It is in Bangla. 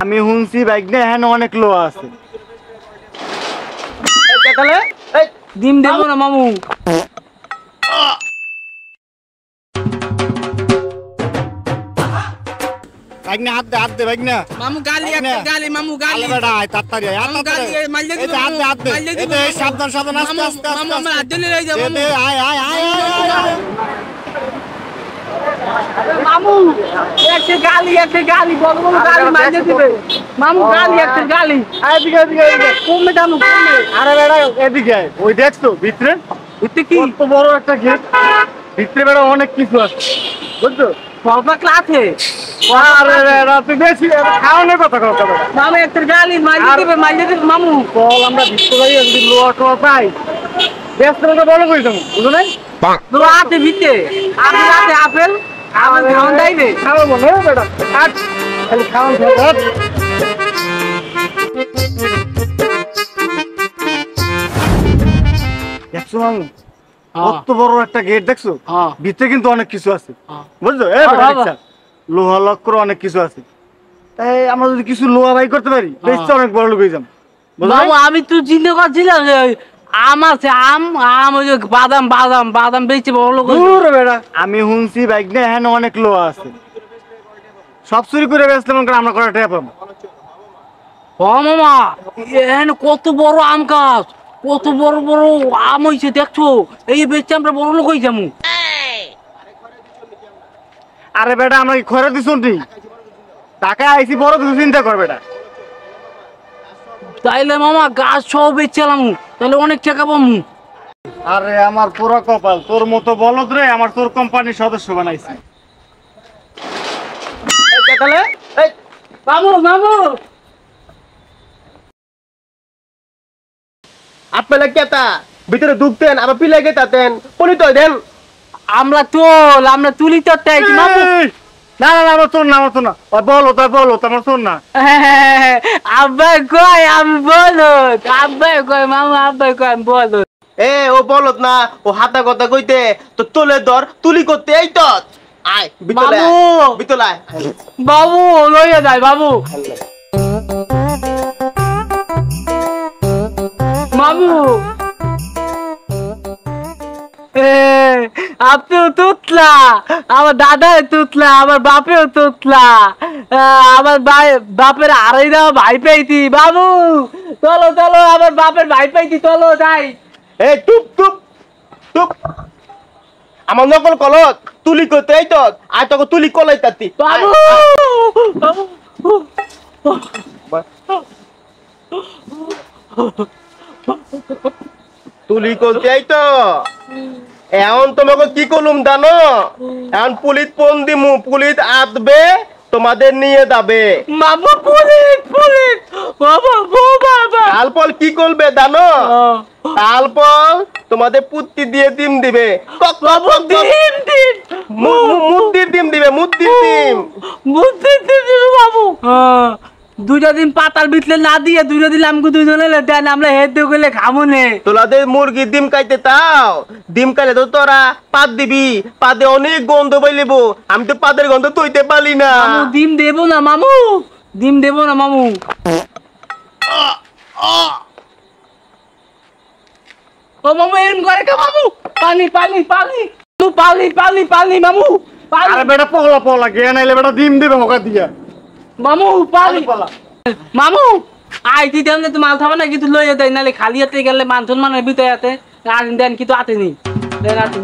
আমি শুনছি বাইক নিয়ে হ্যাঁ অনেক লো আছে। ডিম দেবো না মামু। বাইক না হাত দে বাইক না মামু গালি একটা গালি মামু গালি বেটা আয় তাড়াতাড়ি আয় মামু গালি মাইলে দিবো হাত দে সাবধান সাবধান আস্তে আস্তে মামু আমার হাত ধরে লই যাও মামু আয় আয় আয় মামু একটা গালি বড় বড় গালি মাইলে দিবে মামু গালি একটা গালি এদিকে কমে দাও কমে। আরে বেটা এদিকে আয় ওই দেখছো ভিতরে এতে কি কত বড় একটা গেট ভিতরে বেটা অনেক কিছু আছে বুঝছো বাবা ক্লাসে আরে বেটা তুই বেশি খাওয়ানোর কথা কথা বেটা মামু একটা গালি মাইলে দিবে মামু বল আমরা ভিতরে যাই যদি লোয়া টোয়া পাই ব্যস্ত বড় করে দেবো বুঝলো না তো আছে ভিতরে আপেল আছে আপেল আমার খাওয়ান দাইবে খাওয়াবো না বেটা আট খালি খাওয়ান খাওয়ান দেখছো মামু কত বড় একটা গেট দেখছো ভিতরে কিন্তু অনেক কিছু আছে বুঝছো লোহা লক্কর অনেক কিছু আছে তাই আমরা যদি কিছু লোহা বাই করতে পারি বেশ অনেক বড় লোক হয়ে যাবো বাবু আমি তো চিন্তা করছিলাম যে আম আছে আম ওই যে বাদাম বেচে বড় লোক বেটা আমি শুনছি বাইক নিয়ে হ্যাঁ অনেক লোহা আছে সব চুরি করে বেচলে মনে করেন আমরা করা টেপ পাবো মামা এখানে কত বড় আম গাছ কত বড় বড় আম হয়েছে দেখছো এই বেচে আমরা বড় লোক হয়ে যাবো। আরে বেটা আমরা কি খরে দিছ টাকা আইসি বড় কিছু চিন্তা কর বেটা তাইলে মামা গাছ সব বেচলাম তাহলে অনেক টাকা পাবো। আরে আমার পুরো কপাল তোর মতো বলদ রে আমার তোর কোম্পানির সদস্য বানাইছে মামু আপেল কেতা ভিতরে ঢুকতেন আবার পিলে গেতাতেন পরিচয় দেন আমরা তুলি তো মামু না আমার তোর না ওই বলো আমার তোর না আব্বা কয় আমি বলো আব্বা কয় মামু আব্বা কয় আমি বলো ও বলত না ও হাতা কথা কইতে তো তোলে ধর তুলি করতে এই তো আয় বিতলে বাবু লইয়া যায় বাবু মামু আপনিও তুতলা আমার দাদাও তুতলা আমার বাপেও তুতলা আমার বাপের আড়াই দাও ভাই পাইতি বাবু চলো আমার বাপের ভাই পাইতি চলো যাই টুপ আমার নকল কলত তুলি করতে এই তো আর তোকে তুলি কলাই তাতি বাবু তুলি করতে এই তো এখন তোমাকে কি করলুম জানো এখন পুলিশ ফোন দিমু পুলিশ আসবে তোমাদের নিয়ে যাবে মামু পুলিশ বাবা তারপর কি করবে জানো তারপর তোমাদের পুত্তি দিয়ে ডিম দিবে মুদ্দির ডিম দিবে মুদ্দির ডিম বাবু দুইটা দিন পাতার ভিতরে না দিয়ে দুইটা দিন আমাকে দুইজনে দেন আমরা হেড গেলে খাবো নে তোলাদের মুরগি ডিম খাইতে তাও ডিম খাইলে তো তোরা পাত দিবি পাতে অনেক গন্ধ পাইলেবো আমি তো পাতের গন্ধ তৈতে পারি না ডিম দেবো না মামু ও মামু এরম করে কে মামু পানি মামু আরে বেটা পলা গে নাইলে বেটা ডিম দিবে হোকা দিয়া মামু মামু আই দি দেন তো মাল থাবা না কিন্তু লইয়া দেয় নালে খালি হাতে গেলে মান সম্মানের ভিতরে আছে আর দেন কিন্তু আতে নি দেন আতে